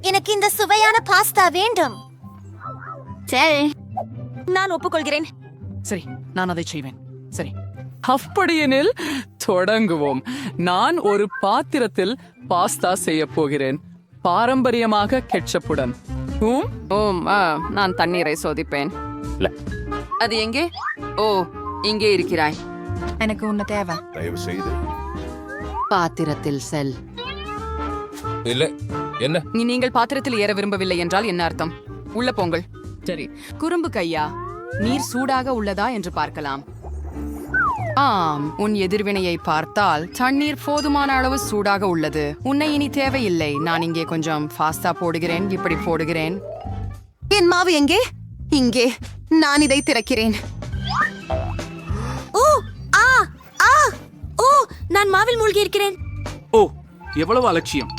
எனக்கு இந்த சுவையான பாஸ்தா வேண்டும். சரி, நான் ஒப்புக்கொள்கிறேன். சரி, நான் அதை செய்வேன். சரி, அப்படியெனில் தொடங்குவோம். நான் ஒரு பாத்திரத்தில் பாஸ்தா செய்ய போகிறேன், பாரம்பரியமாக கெட்சப்புடன். நான் தண்ணீரை சோதிப்பேன். அது எங்கே? ஓ, இங்கே இருக்கிறாய். எனக்கு உன்ன தேவை. தயவு செய்து பாத்திரத்தில் செல். இல்ல. என்ன? நீங்கள் பாத்திரத்தில் ஏற விரும்பவில்லை என்றால் என்ன அர்த்தம்? உள்ள போங்கள். சரி, குறும்பு கையா, நீர் சூடாக உள்ளதா என்று பார்க்கலாம். ஆம், உன் எதிர்வினையை பார்த்தால் தண்ணீர் போதுமான அளவு சூடாக உள்ளது. உன்னை இனி தேவையில்லை. நான் இங்கே கொஞ்சம் பாஸ்தா போடுகிறேன். இப்படி போடுகிறேன். என் மாவு எங்கே? இங்கே. நான் இதை திறக்கிறேன். ஓ, ஆ, ஆ, ஓ, நான் மாவில் மூழ்கி இருக்கிறேன். ஓ, எவ்வளவு அலட்சியம்!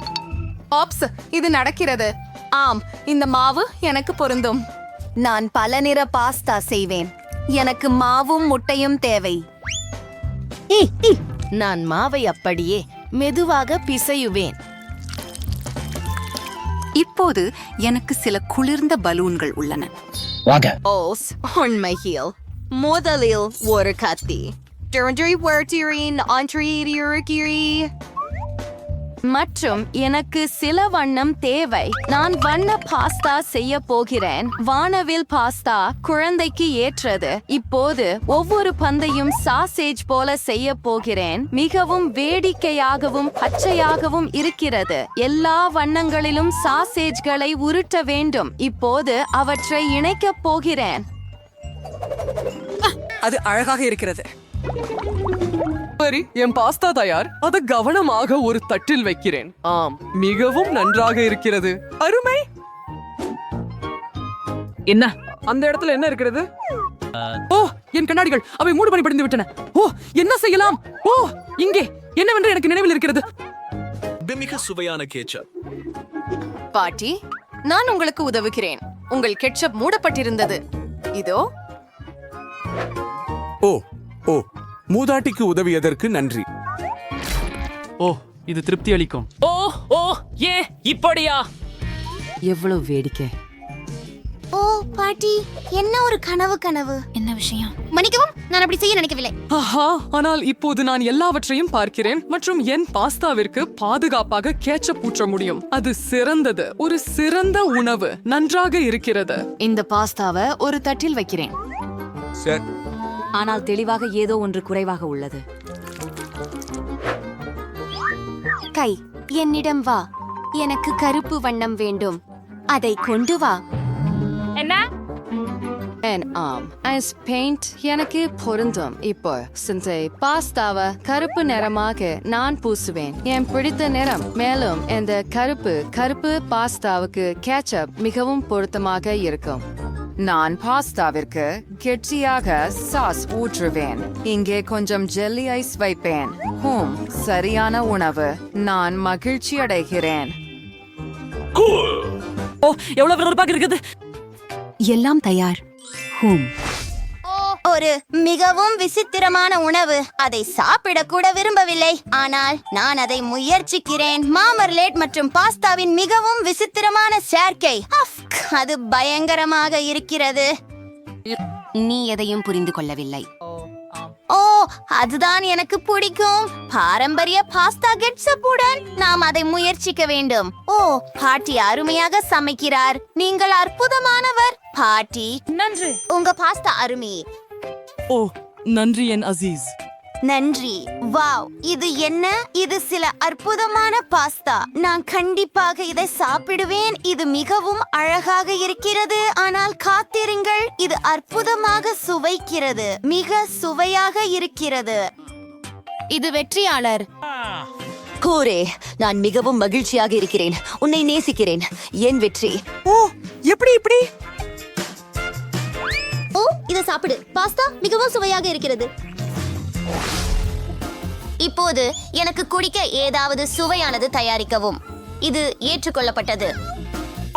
ஆப்ஸ், இது நடக்கிறது. ஆம், இந்த மாவு எனக்கு பொருந்தும். நான் பல நிற பாஸ்தா செய்வேன். எனக்கு மாவும் முட்டையும் தேவை. நான் மாவை அப்படியே மெதுவாக பிசையுவேன். இப்போது எனக்கு சில குளிர்ந்த பலூன்கள் உள்ளன. ஓஸ், உண்மையில் முதலில் ஒரு கத்தி. மற்றும் எனக்கு சில வண்ணம் தேவை. நான் வண்ண பாஸ்தா செய்ய போகிறேன். வானவில் பாஸ்தா குழந்தைக்கு ஏற்றது. இப்போது ஒவ்வொரு பந்தையும் சாசேஜ் போல செய்ய போகிறேன். மிகவும் வேடிக்கையாகவும் பச்சையாகவும் இருக்கிறது. எல்லா வண்ணங்களிலும் சாசேஜ்களை உருட்ட வேண்டும். இப்போது அவற்றை இணைக்கப் போகிறேன். அது அழகாக இருக்கிறது. சரி, என் பாஸ்தா தயார். அதை கவனமாக ஒரு தட்டில் வைக்கிறேன். ஆம், மிகவும் நன்றாக இருக்கிறது. அருமை. என்ன அந்த இடத்துல என்ன இருக்கிறது? ஓ, என் கண்ணாடிகள், அவை மூடு பண்ணி படிந்து விட்டன. ஓ, என்ன செய்யலாம்? ஓ, இங்கே என்னவென்று எனக்கு நினைவில் இருக்கிறது. மிக சுவையான கேச்சப். பாட்டி, நான் உங்களுக்கு உதவுகிறேன். உங்கள் கெட்சப் மூடப்பட்டிருந்தது. இதோ. ஓ ஓ மூதாட்டிக்கு உதவியதற்கு நன்றி. ஓ, இது திருப்தி அளிக்கும். ஓ ஓ, ஏ இப்படியா? எவ்வளவு வேடிக்கை! ஓ பாட்டி, என்ன ஒரு கனவு. என்ன விஷயம்? மன்னிக்கவும், நான் அப்படி செய்ய நினைக்கவில்லை. ஆஹா, ஆனால் இப்போது நான் எல்லாவற்றையும் பார்க்கிறேன் மற்றும் என் பாஸ்தாவிற்கு பாதுகாப்பாக கேட்சப் ஊற்ற முடியும். அது சிறந்தது. ஒரு சிறந்த உணவு. நன்றாக இருக்கிறது. இந்த பாஸ்தாவை ஒரு தட்டில் வைக்கிறேன். சார், ஆனால் தெளிவாக ஏதோ ஒன்று குறைவாக உள்ளது. கை, என்னிடம் வா. எனக்கு கருப்பு வண்ணம் வேண்டும். அதை கொண்டு வா. ஆம், ஐஸ் பெயிண்ட் எனக்கு பொருந்தும். இப்போ சிந்தை பாஸ்தாவை கருப்பு நிறமாக நான் பூசுவேன். என் பிடித்த நிறம். மேலும் இந்த கருப்பு பாஸ்தாவுக்கு கேட்சப் மிகவும் பொருத்தமாக இருக்கும். நான் பாஸ்தாவிற்கு கெட்டியாக சாஸ் ஊற்றுவேன். இங்கே கொஞ்சம் ஜெல்லி ஐஸ் வைப்பேன். சரியான உணவு. நான் மகிழ்ச்சி அடைகிறேன். ஓ, எவ்வளவு விறுவிறுப்பாக இருக்குது. எல்லாம் தயார். ஒரு மிகவும் விசித்திரமான உணவு. அதை சாப்பிட கூட விரும்பவில்லை, ஆனால் நான் அதை முயற்சிக்கிறேன். மாமர்லேட் மற்றும் பாஸ்தாவின் மிகவும் விசித்திரமான சேர்க்கை. அது பயங்கரமாக இருக்கிறது. நீ எதையும் புரிந்து கொள்ளவில்லை. ஓ, அதுதான் எனக்கு பிடிக்கும். பாரம்பரிய பாஸ்தா கெட்சப்புடன் நாம் அதை முயற்சிக்க வேண்டும். ஓ, பாட்டி அருமையாக சமைக்கிறார். நீங்கள் அற்புதமானவர் பாட்டி. நன்றி. உங்க பாஸ்தா அருமை. ஓ, நன்றி என் அசீஸ். நன்றி. வாவ், இது என்ன? இது சில அற்புதமான பாஸ்தா. நான் கண்டிப்பாக இதை சாப்பிடுவேன். இது மிகவும் அழகாக இருக்கிறது. ஆனால் காத்திருங்கள், இது அற்புதமாக சுவைக்கிறது. மிக சுவையாக இருக்கிறது. இது வெற்றியாளர். கூரே, நான் மிகவும் மகிழ்ச்சியாக இருக்கிறேன். உன்னை நேசிக்கிறேன். என் வெற்றி. ஓ, எப்படி இப்படி? ஓ, இதை சாப்பிடு. பாஸ்தா மிகவும் சுவையாக இருக்கிறது. இப்போது எனக்கு குடிக்க ஏதாவது சுவையானது தயாரிக்கவும். இது ஏற்றுக்கொள்ளப்பட்டது.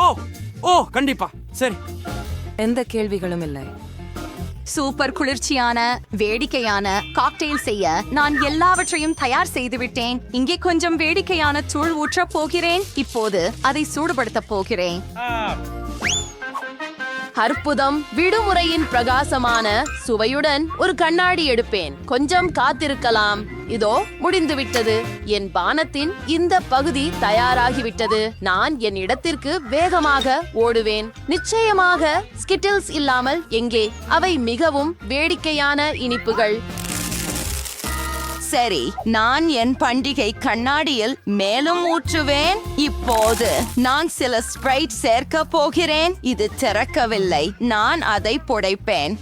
ஓ ஓ, கண்டிப்பா. சரி, எந்த கேள்விகளும் இல்லை. சூப்பர் குளிர்ச்சியான வேடிக்கையான காக்டெயில் செய்ய நான் எல்லாவற்றையும் தயார் செய்து விட்டேன். இங்கே கொஞ்சம் வேடிக்கையான தூள் ஊற்ற போகிறேன். இப்போது அதை சூடுபடுத்த போகிறேன். அற்புதம்! விடுமுறையின் பிரகாசமான சுவையுடன் ஒரு கண்ணாடி எடுப்பேன். கொஞ்சம் காத்திருக்கலாம். இதோ முடிந்துவிட்டது. என் பானத்தின் இந்த பகுதி தயாராகிவிட்டது. நான் என் இடத்திற்கு வேகமாக ஓடுவேன். நிச்சயமாக ஸ்கிட்டில்ஸ் இல்லாமல் எங்கே? அவை மிகவும் வேடிக்கையான இனிப்புகள். சரி, நான் என் பண்டிகை கண்ணாடியில் மேலும் ஊற்றுவேன். இப்போது நான் சில ஸ்ப்ரைட் சேர்க்க போகிறேன். இது திறக்கவில்லை. நான் அதை புடைப்பேன்.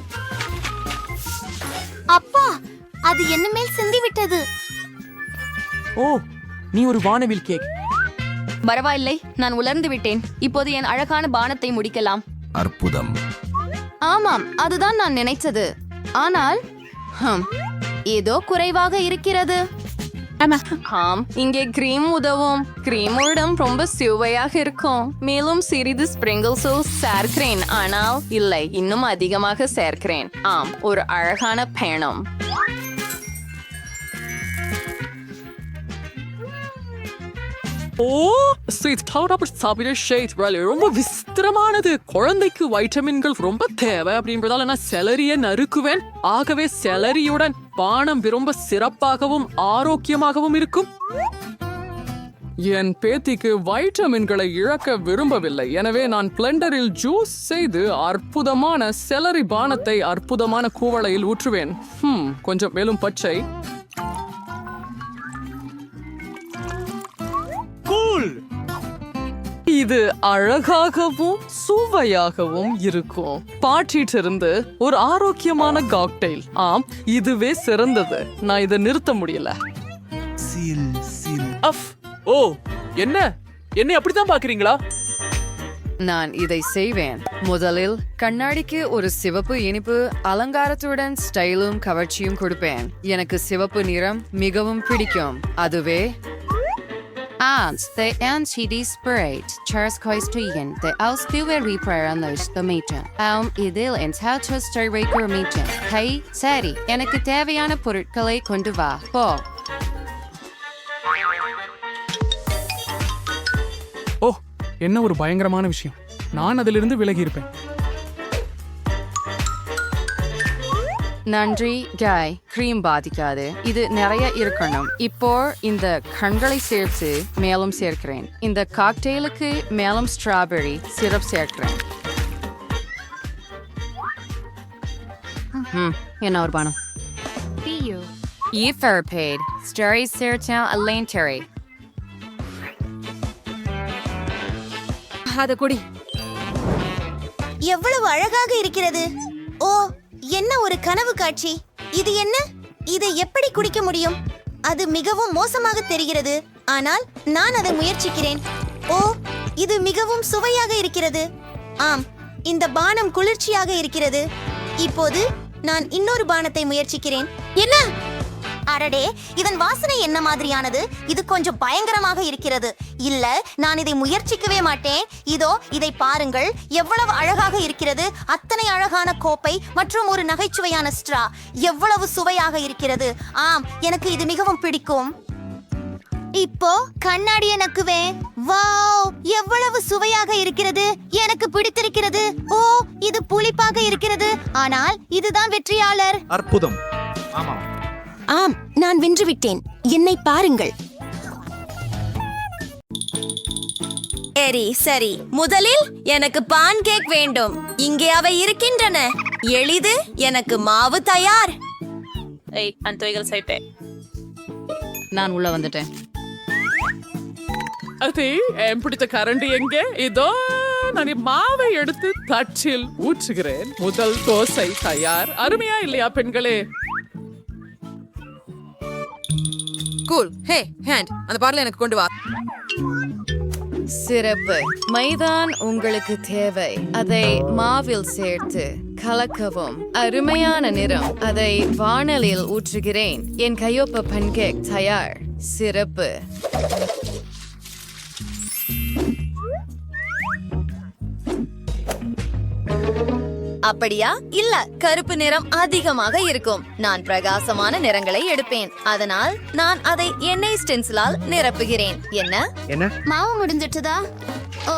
அப்பா, அது என்ன மேல் சிந்தி விட்டது. ஓ, நீ ஒரு வானவில் கேக். பரவாயில்லை, நான் உலர்ந்து விட்டேன். இப்போது என் அழகான பானத்தை முடிக்கலாம். அற்புதம். ஆமாம், அதுதான் நான் நினைத்தது. ஆனால் ஏதோ குறைவாக இருக்கிறது. ஆம், இங்கே கிரீம் உதவும். கிரீமுடன் ரொம்ப சுவையாக இருக்கும். மேலும் சிறிது ஸ்பிரிங்கிள்ஸோ சேர்க்கிறேன். ஆனால் இல்லை, இன்னும் அதிகமாக சேர்க்கிறேன். ஆம், ஒரு அழகான பயணம். ஸ்வீட் பவுடர் சாப்பிட ஷேட் ரொம்ப விசித்திரமானது. குழந்தைக்கு வைட்டமின்கள் ரொம்ப தேவை அப்படின்றதால நான் செலரியை நறுக்குவேன். ஆகவே செலரியுடன் பானம் ரொம்ப சிறப்பாகவும் ஆரோக்கியமாகவும் இருக்கும். என் பேத்திக்கு வைட்டமின்களை இழக்க விரும்பவில்லை. எனவே நான் பிளெண்டரில் ஜூஸ் செய்து அற்புதமான செலரி பானத்தை அற்புதமான கூவளையில் ஊற்றுவேன். கொஞ்சம் மேலும் பச்சை. இது அழகாகவும் சுவையாகவும் இருக்கும். பாட்டிட்டிருந்து ஒரு ஆரோக்கியமான காக்டெயில். ஆம், இதுவே சிறந்தது. நான் இதை நிறுத்த முடியல. ஓ, என்ன அப்படித்தான் பாக்குறீங்களா? நான் இதை செய்வேன். முதலில் கண்ணாடிக்கு ஒரு சிவப்பு இனிப்பு அலங்காரத்துடன் ஸ்டைலும் கவர்ச்சியும் கொடுப்பேன். எனக்கு சிவப்பு நிறம் மிகவும் பிடிக்கும். அதுவே the anti-sprite Charles Coistigan the Ausduwe Repair on those the meeting. Idil and how to start Raker meeting. Hey, சரி, எனக்கு தேவையான பொருட்களை கொண்டு வா. போ. ஓ, என்ன ஒரு பயங்கரமான விஷயம். நான் அதிலிருந்து விலகி இருப்பேன். நன்றி காய். கிரீம் பாதிக்காது. இது நிறைய இருக்கணும். இப்போ இந்த கண்களை சேர்த்து மேலும் சேர்க்கிறேன். இந்த காக்டெயிலுக்கு மேலும் ஸ்ட்ராபெரி சிரப் சேர்க்கிறேன். என்ன ஒரு பானம். Eferpaid Stary Sertan Alanteri. அது குடி. எவ்வளவு அழகாக இருக்கிறது. ஓ, என்ன ஒரு கனவு காட்சி. இது என்ன? இதை எப்படி குடிக்க முடியும்? அது மிகவும் மோசமாக தெரிகிறது. ஆனால் நான் அதை முயற்சிக்கிறேன். ஓ, இது மிகவும் சுவையாக இருக்கிறது. ஆம், இந்த பானம் குளிர்ச்சியாக இருக்கிறது. இப்போது நான் இன்னொரு பானத்தை முயற்சிக்கிறேன். என்ன? அடடே, இதன் வாசனை என்ன மாதிரியானது? இது கொஞ்சம் பயங்கரமாக இருக்கிறது. இல்ல, நான் இதை முயற்சிக்கவே மாட்டேன். இதோ இதை பாருங்கள், எவ்வளவு அழகாக இருக்கிறது. அத்தனை அழகான கோப்பை மற்றும் ஒரு நகைச்சுவையான ஸ்ட்ரா. எவ்வளவு சுவையாக இருக்கிறது. ஆம், எனக்கு இது மிகவும் பிடிக்கும். இப்போ கண்ணாடியை நக்குவேன். வாவ், எவ்வளவு சுவையாக இருக்கிறது. எனக்கு பிடித்திருக்கிறது. ஓ, இது புளிப்பாக இருக்கிறது. ஆனால் இதுதான் வெற்றியாளர். அற்புதம். ஆமாம். ஆம், நான் வென்றுவிட்டேன். என்னை பாருங்கள். சரி, முதலில் எனக்கு பான் கேக் வேண்டும். இங்கே அவை இருக்கின்றன. எளிது. எனக்கு மாவு தயார். நான் உள்ள வந்துட்டேன். அதே என் பிடித்த கரண்டி எங்கே? இதோ நான் மாவை எடுத்து தட்டில் ஊற்றுகிறேன். முதல் தோசை தயார். அருமையா இல்லையா பெண்களே? கூல். ஹே, ஹேண்ட், அந்த பார்ல எனக்கு கொண்டு வா. சிறப்பு. மைதான் உங்களுக்கு தேவை. அதை மாவில் சேர்த்து கலக்கவும். அருமையான நிறம். அதை வாணலில் ஊற்றுகிறேன். என் கையொப்ப பன்கேக் தயார். சிறப்பு. அப்படியா? இல்ல, கருப்பு நிறம் அதிகமாக இருக்கும். நான் பிரகாசமான நிறங்களை எடுப்பேன். அதனால் நான் அதை எண்ணெய் ஸ்டென்சிலால் நிரப்புகிறேன். என்ன மாவு முடிஞ்சிட்டதா? ஓ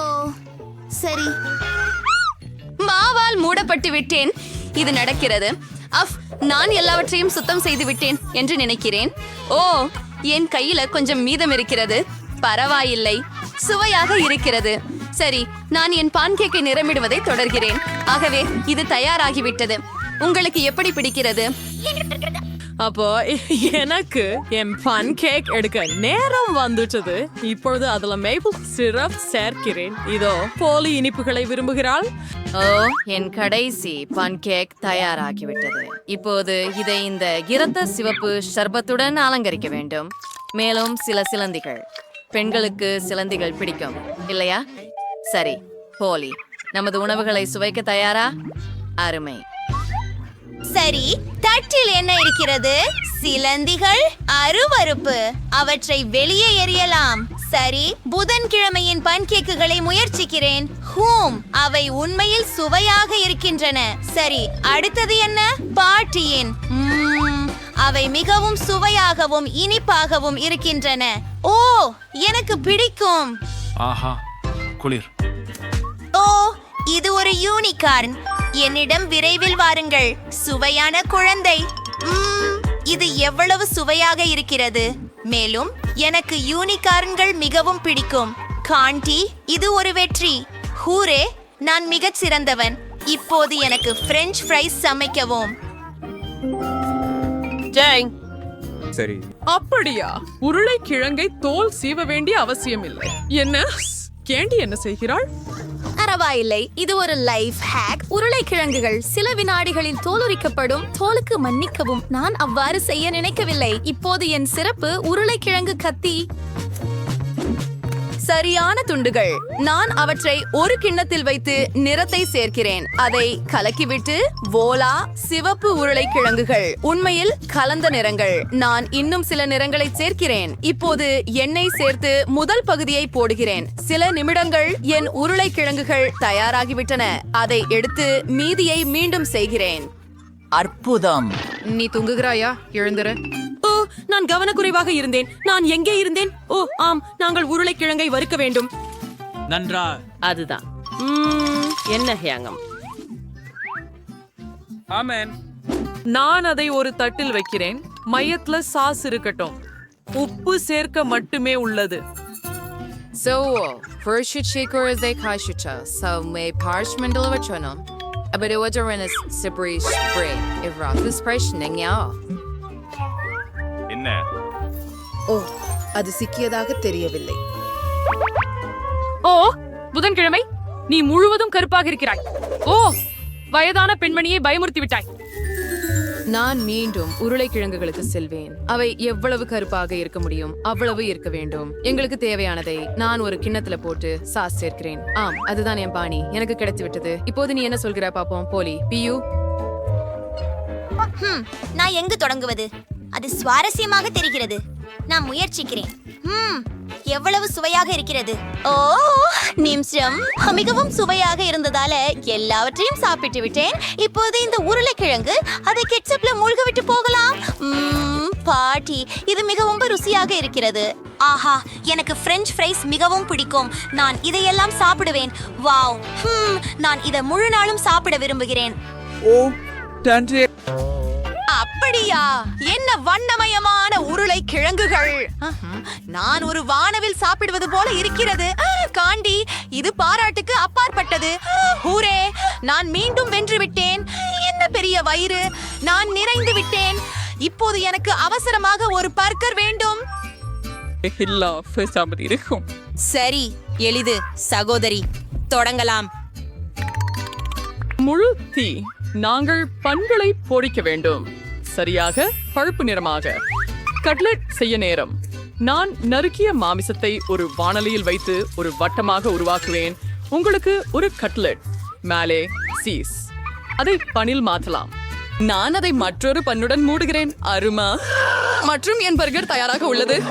சரி. மாவால் மூடப்பட்டு விட்டேன். இது நடக்கிறது. நான் எல்லாவற்றையும் சுத்தம் செய்து விட்டேன் என்று நினைக்கிறேன். ஓ, என் கையில கொஞ்சம் மீதம் இருக்கிறது. பரவாயில்லை, சுவையாக இருக்கிறது. சரி, நான் என் பான்கேக்கை நிரம்பிடுவதை தொடர்கிறேன். ஆகவே இது தயாராகிவிட்டது. உங்களுக்கு எப்படி பிடிக்கிறது? அப்போ எனக்கு என் பன் கேக் எடுக்க நேரம் வந்துட்டது. இப்பொழுது அதுல மேபிள் சிரப் சேர்க்கிறேன். இதோ போலி இனிப்புகளை விரும்புகிறாள். ஓ, என் கடைசி பன்கேக் தயாராகிவிட்டது. இப்போது இதை இந்த இரத்த சிவப்பு ஷர்பத்துடன் அலங்கரிக்க வேண்டும். மேலும் சில சிலந்திகள். பெண்களுக்கு சிலந்திகள் பிடிக்கும் இல்லையா? சரி, போலி, நமது உணவுகளை சுவைக்க தயாரா? அருமை. சரி, தட்டில் என்ன இருக்கிறது? சிலந்திகள். அருவருப்பு. அவற்றை வெளியே எறியலாம். சரி, புதன்கிழமையின் பன்கேக்குகளை முயற்சிக்கிறேன். அவை உண்மையில் சுவையாக இருக்கின்றன. சரி, அடுத்தது என்ன? பாட்டியின். அவை மிகவும் சுவையாகவும் இனிப்பாகவும் இருக்கின்றன. ஓ, எனக்கு பிடிக்கும். ஆஹா, குளிர். ஓ, இது ஒரு யூனிகார்ன். என்னிடம் விரைவில் வாருங்கள். சுவையான குழந்தை. இது எவ்வளவு சுவையாக இருக்கிறது. மேலும் எனக்கு யூனிகார்ன்கள் மிகவும் பிடிக்கும். காண்டி, இது ஒரு வெற்றி. ஹூரே, நான் மிகச் சிறந்தவன். இப்போது எனக்கு பிரெஞ்ச் ஃப்ரைஸ் சமைக்கவும். சரி. அப்படியா? உருளைக்கிழங்கை தோல் சீவ வேண்டிய அவசியம் இல்லை. என்ன கேண்டி என்ன செய்கிறாள்? பரவாயில்லை, இது ஒரு லைஃப் ஹேக். உருளைக்கிழங்குகள் சில வினாடிகளில் தோலுரிக்கப்படும். தோலுக்கு மன்னிக்கவும், நான் அவ்வாறு செய்ய நினைக்கவில்லை. இப்போது என் சிறப்பு உருளைக்கிழங்கு கத்தி. சரியான துண்டுகள். நான் அவற்றை ஒரு கிண்ணத்தில் வைத்து நிறத்தை சேர்க்கிறேன். அதை கலக்கிவிட்டு வோலா, சிவப்பு உருளைக்கிழங்குகள். உண்மையில் கலந்த நிறங்கள். நான் இன்னும் சில நிறங்களை சேர்க்கிறேன். இப்போது எண்ணெய் சேர்த்து முதல் பகுதியை போடுகிறேன். சில நிமிடங்கள் என் உருளைக்கிழங்குகள் தயாராகிவிட்டன. அதை எடுத்து மீதியை மீண்டும் செய்கிறேன். அற்புதம். நீ தூங்குகிறாயா? எழுந்துரு. ஓ, நான் கவனக்குறைவாக இருந்தேன். நான் எங்கே இருந்தேன்? ஓ ஆம், நாங்கள் உருளைக்கிழங்கை வறுக்க வேண்டும். நன்றா. அதுதான். என்ன ஹேங்கம். ஆமென். நான் அதை ஒரு தட்டில் வைக்கிறேன். மையத்துல சாஸ் இருக்கட்டும். உப்பு சேர்க்க மட்டுமே உள்ளது. So, verschiedene ze kaşıça, savme parchment olacağım. Aber du wajarnes sebrish spray. Evratus preshning ya. என்ன? ஓ, அது சிக்கியதாக தெரியவில்லை. ஓ, புதன்கிழமை நீ முழுவதும் கருப்பாக இருக்கிறாய். ஓ, வயதான பெண்மணியை பயமுறுத்தி விட்டாய். நான் மீண்டும் உருளைக்கிழங்குகளுக்கு செல்வேன். அவை எவ்வளவு கருப்பாக இருக்க முடியும் அவ்வளவு இருக்க வேண்டும். எங்களுக்கு தேவையானதை நான் ஒரு கிண்ணத்துல போட்டு சாஸ் சேர்க்கிறேன். ஆம், அதுதான் என் பாணி. எனக்கு கிடைத்து விட்டது. இப்போது நீ என்ன சொல்கிற பாப்போம்? போலி, பியூ. நான் எங்கு தொடங்குவது? அது சுவாரஸ்யமாக தெரிகிறது. நான் முயற்சிக்கிறேன். எவ்வளவு சுவையாக இருக்கிறது. ஓ, நிமிஷம். மிகவும் சுவையாக இருந்ததால எல்லாவற்றையும் சாப்பிட்டு விட்டேன். இப்போது இந்த உருளைக்கிழங்கு அதை கெட்சப்ல மூழ்க விட்டு போகலாம். பாட்டி, இது மிகவும் ருசியாக இருக்கிறது. ஆஹா, எனக்கு பிரெஞ்ச் ஃப்ரைஸ் மிகவும் பிடிக்கும். நான் இதையெல்லாம் சாப்பிடுவேன். வாவ். நான் இதை முழு நாளும் சாப்பிட விரும்புகிறேன். ஓ, நன்றி. அப்படியா? என்ன வண்ணமயமான உருளைக்கிழங்குகள். நான் ஒரு வானவில் சாப்பிடுவது போல இருக்கிறது. காண்டி, இது பாராட்டுக்கு அப்பாற்பட்டது. ஹூரே, நான் மீண்டும் வென்று விட்டேன். என்ன பெரிய வயிறு. நான் நிறைந்து விட்டேன். இப்போது எனக்கு அவசரமாக ஒரு பர்கர் வேண்டும். சரி, எளிது சகோதரி, தொடங்கலாம். முழு தீ. நாங்கள் பண்களை பொரிக்க வேண்டும். சரியாக பழுப்பு நிறமாக. கட்லெட் செய்ய நேரம். நான் நறுக்கிய மாமிசத்தை ஒரு வாணலியில் வைத்து ஒரு வட்டமாக உருவாக்குவேன். உங்களுக்கு ஒரு கட்லெட். மேலே சீஸ். அதை பனில் மாற்றலாம். நான் அதை மற்றொரு பன்னுடன் மூடுகிறேன். அருமா. மற்றும் என் பர்கர் தயாராக உள்ளது.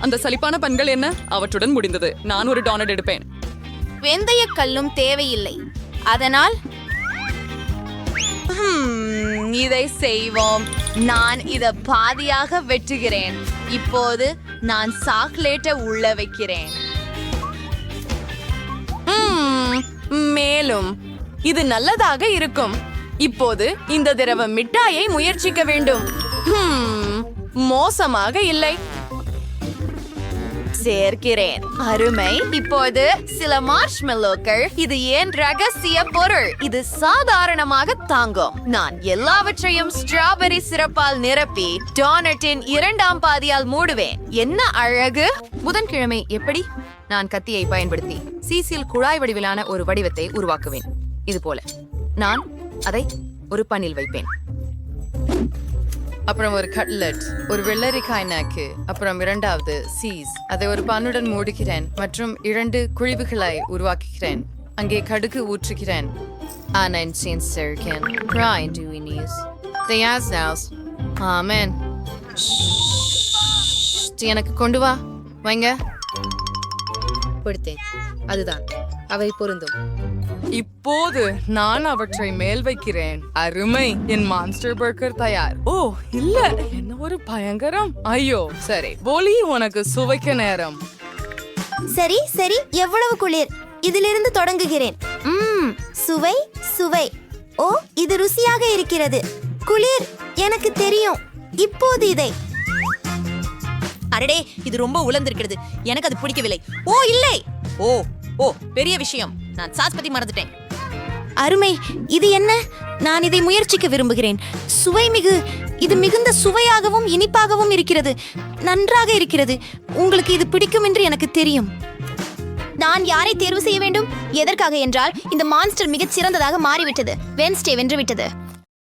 அந்த சலிப்பான பன்கள் என்ன? அவற்றுடன் முடிந்தது. நான் ஒரு டோனட் எடுப்பேன். வெந்தய கல்லும் தேவையில்லை. அதனால் இதை செய்வோம். நான் இத பாதியாக வெட்டுகிறேன். இப்போது நான் சாக்லேட்டை உள்ள வைக்கிறேன். மேலும் இது நல்லதாக இருக்கும். இப்போது இந்த திரவ மிட்டாயை முயற்சிக்க வேண்டும். மோசமாக இல்லை. சேர்க்கிறேன். அருமை. இப்போது சில மார்ஷ்மெல்லோக்கள். இது ஏன் ரகசிய பொருள்? இது சாதாரணமாக தாங்கும். நான் எல்லாவற்றையும் ஸ்ட்ராபெரி சிரப்பால் நிரப்பி டோனட்டின் 2ஆம் பாதியால் மூடுவேன். என்ன அழகு! புதன்கிழமை எப்படி? நான் கத்தியை பயன்படுத்தி சீசில் குழாய் வடிவிலான ஒரு வடிவத்தை உருவாக்குவேன். இது போல நான் அதை ஒரு பன்னில் வைப்பேன். அப்புறம் ஒரு கட்லெட், ஒரு வெள்ளரிக்காய் நாக்கு, அப்புறம் 2வது சீஸ். அதை ஒரு பன்னுடன் மூடுகிறேன் மற்றும் 2 குழிவுகளை உருவாக்குகிறேன். அங்கே கடுகு ஊற்றுகிறேன். ஆமென். எனக்கு கொண்டு வா வைங்க. கொடுத்தேன். அதுதான் அவை பொருந்தும். இப்போது நான் அவற்றை மேல் வைக்கிறேன். அருமை. என் மான்ஸ்டர் பர்கர் தயார். ஓ இல்ல, என்ன ஒரு பயங்கரம். ஐயோ சரி, போலி உனக்கு சுவைக்க நேரம். சரி சரி, எவ்வளவு குளிர். இதிலிருந்து தொடங்குகிறேன். சுவை சுவை. ஓ, இது ருசியாக இருக்கிறது. குளிர், எனக்கு தெரியும். இப்போது இதை. அடடே, இது ரொம்ப உலர்ந்திருக்கிறது. எனக்கு அது பிடிக்கவில்லை. ஓ இல்லை. ஓ ஓ பெரிய விஷயம். நான் சாஸ் பத்தி மறந்துட்டேன். அருமை. இது என்ன? நான் இதை முயற்சிக்க விரும்புகிறேன். சுவை மிகு. இது மிகுந்த சுவையாகவும் இனிப்பாகவும் இருக்கிறது. நன்றாக இருக்கிறது. உங்களுக்கு இது பிடிக்கும் என்று எனக்கு தெரியும். நான் யாரை தேர்வு செய்ய வேண்டும்? எதற்காக என்றால் இந்த மான்ஸ்டர் மிகச் சிறந்ததாக மாறிவிட்டது. வென்ஸ்டே வென்று விட்டது.